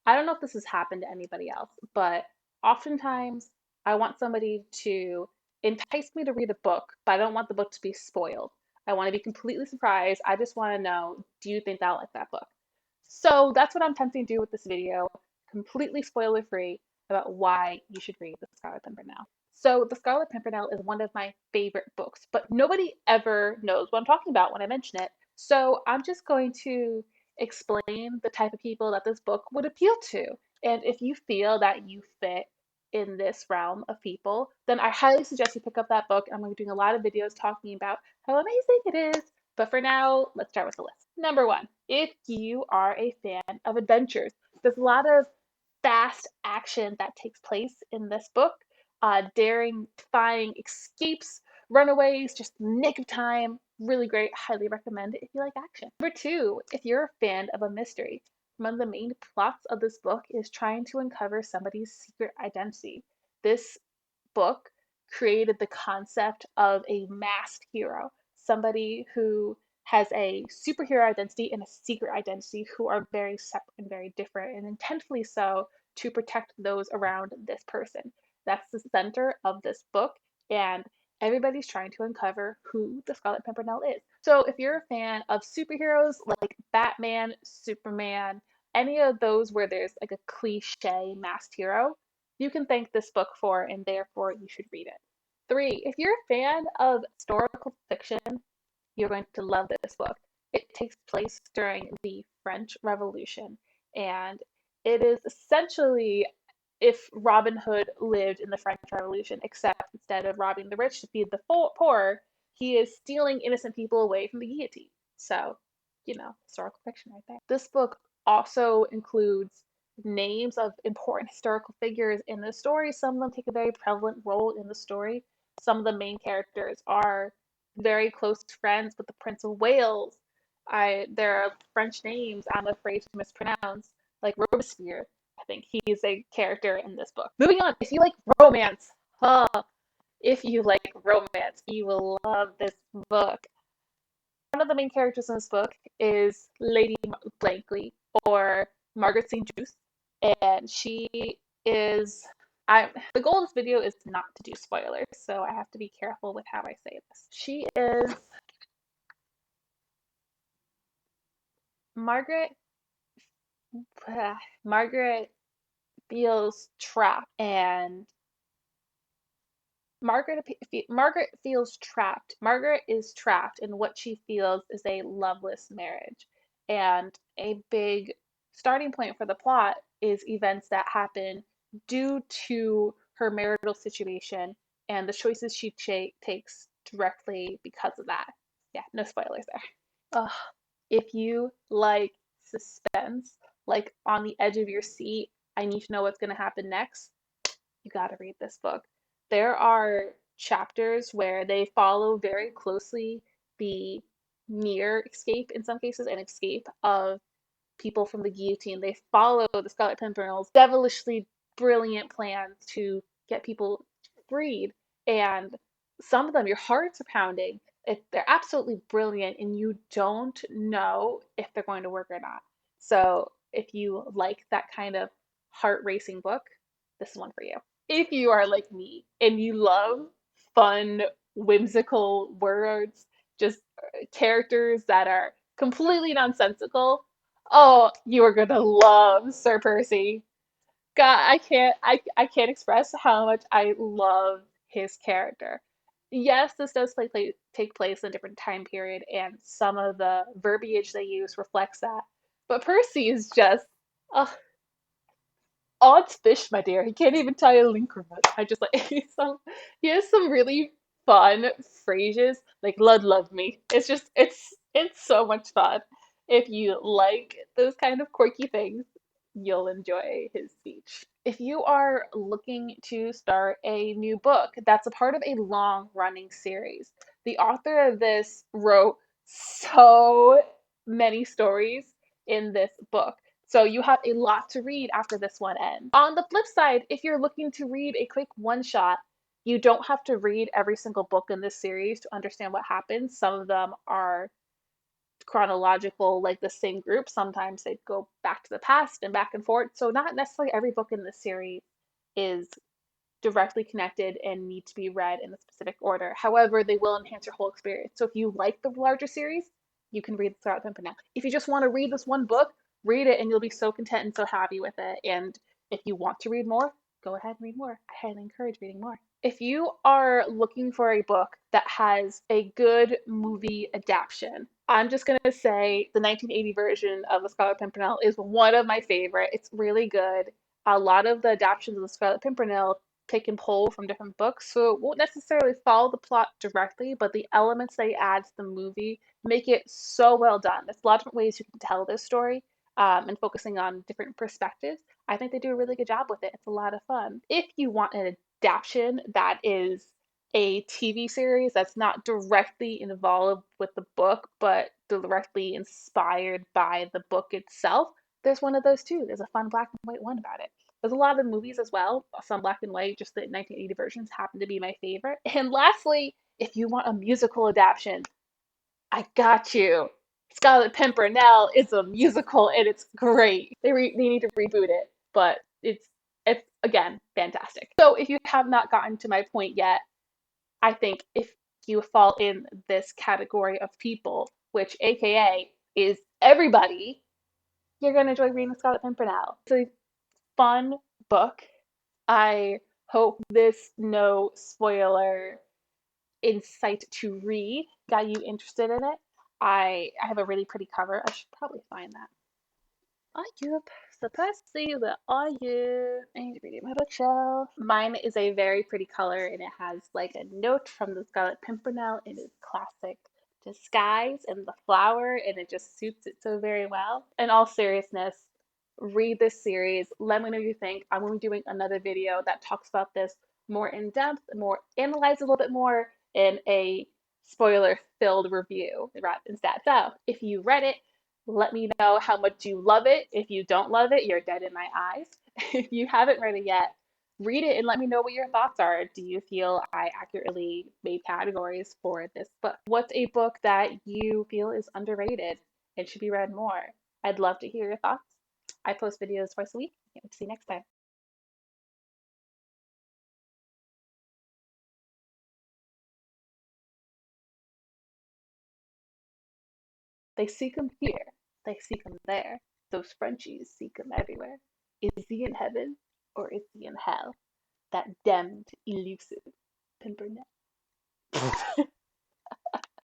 I don't know if this has happened to anybody else, but oftentimes I want somebody to entice me to read a book, but I don't want the book to be spoiled. I want to be completely surprised. I just want to know, do you think I'll like that book? So that's what I'm attempting to do with this video, completely spoiler free about why you should read The Scarlet Pimpernel. So The Scarlet Pimpernel is one of my favorite books, but nobody ever knows what I'm talking about when I mention it. So I'm just going to explain the type of people that this book would appeal to. And if you feel that you fit in this realm of people, then I highly suggest you pick up that book. I'm going to be doing a lot of videos talking about how amazing it is. But for now, let's start with the list. Number one, if you are a fan of adventures, there's a lot of fast action that takes place in this book. Daring, defying escapes, runaways, just nick of time. Really great. Highly recommend it if you like action. Number two, if you're a fan of a mystery, one of the main plots of this book is trying to uncover somebody's secret identity. This book created the concept of a masked hero, somebody who has a superhero identity and a secret identity who are very separate and very different, and intentionally so to protect those around this person. That's the center of this book, and everybody's trying to uncover who the Scarlet Pimpernel is. So if you're a fan of superheroes like Batman, Superman, any of those where there's like a cliche masked hero, you can thank this book for, and therefore you should read it. Three, if you're a fan of historical fiction, you're going to love this book. It takes place during the French Revolution, and it is essentially if Robin Hood lived in the French Revolution, except instead of robbing the rich to feed the poor, he is stealing innocent people away from the guillotine. So, historical fiction right there. This book also includes names of important historical figures in the story. Some of them take a very prevalent role in the story. Some of the main characters are very close friends with the Prince of Wales. There are French names I'm afraid to mispronounce, like Robespierre. I think he's a character in this book. Moving on, if you like romance, huh, if you like romance, you will love this book. One of the main characters in this book is Lady Blankly, or Margaret St. Just, and she is. The goal of this video is not to do spoilers, so I have to be careful with how I say this. She is Margaret. Margaret feels trapped, and Margaret feels trapped. Margaret is trapped in what she feels is a loveless marriage. And a big starting point for the plot is events that happen due to her marital situation and the choices she takes directly because of that. Yeah, no spoilers there. Ugh. If you like suspense, like on the edge of your seat, I need to know what's going to happen next, you got to read this book. There are chapters where they follow very closely the near escape, in some cases, and escape of people from the guillotine. They follow the Scarlet Pimpernel's devilishly brilliant plans to get people freed. And some of them, your hearts are pounding. They're absolutely brilliant, and you don't know if they're going to work or not. So if you like that kind of heart racing book, this is one for you. If you are like me and you love fun, whimsical words, just characters that are completely nonsensical, oh, you are gonna love Sir Percy. God, I can't express how much I love his character. Yes, this does take place in a different time period, and some of the verbiage they use reflects that. But Percy is just, uh, odds fish, my dear. He can't even tie a link ribbon. I just like he has some really fun phrases like "Lud love me." It's so much fun. If you like those kind of quirky things, you'll enjoy his speech. If you are looking to start a new book that's a part of a long running series, the author of this wrote so many stories in this book. So you have a lot to read after this one ends. On the flip side, if you're looking to read a quick one shot, you don't have to read every single book in this series to understand what happens. Some of them are chronological, like the same group. Sometimes they go back to the past and back and forth. So not necessarily every book in the series is directly connected and need to be read in a specific order. However, they will enhance your whole experience. So if you like the larger series, you can read Scarlet Pimpernel. If you just want to read this one book, read it and you'll be so content and so happy with it. And if you want to read more, go ahead and read more. I highly encourage reading more. If you are looking for a book that has a good movie adaptation, I'm just going to say the 1980 version of The Scarlet Pimpernel is one of my favorite. It's really good. A lot of the adaptations of The Scarlet Pimpernel pick and pull from different books, so it won't necessarily follow the plot directly, but the elements they add to the movie make it so well done. There's a lot of different ways you can tell this story, and focusing on different perspectives. I think they do a really good job with it. It's a lot of fun. If you want an adaptation that is a TV series that's not directly involved with the book, but directly inspired by the book itself, there's one of those too. There's a fun black and white one about it. There's a lot of movies as well, some black and white, just the 1980 versions happen to be my favorite. And lastly, if you want a musical adaptation, I got you. Scarlet Pimpernel is a musical and it's great. They need to reboot it, but it's again fantastic. So if you have not gotten to my point yet, I think if you fall in this category of people, which AKA is everybody, you're gonna enjoy reading Scarlet Pimpernel. It's a fun book. I hope this no spoiler insight to read got you interested in it. I have a really pretty cover. I should probably find that. Are you supposed to see where are you? I need to read it in my bookshelf. Mine is a very pretty color and it has like a note from the Scarlet Pimpernel in its classic disguise and the flower, and it just suits it so very well. In all seriousness, read this series. Let me know what you think. I'm going to be doing another video that talks about this more in depth, more analyze a little bit more in a spoiler filled review instead. So if you read it, let me know how much you love it. If you don't love it, you're dead in my eyes. If you haven't read it yet, read it and let me know what your thoughts are. Do you feel I accurately made categories for this book? What's a book that you feel is underrated and should be read more? I'd love to hear your thoughts. I post videos twice a week. Can't wait to see you next time. They seek him here. They seek him there. Those Frenchies seek him everywhere. Is he in heaven or is he in hell? That damned, elusive Pimpernel.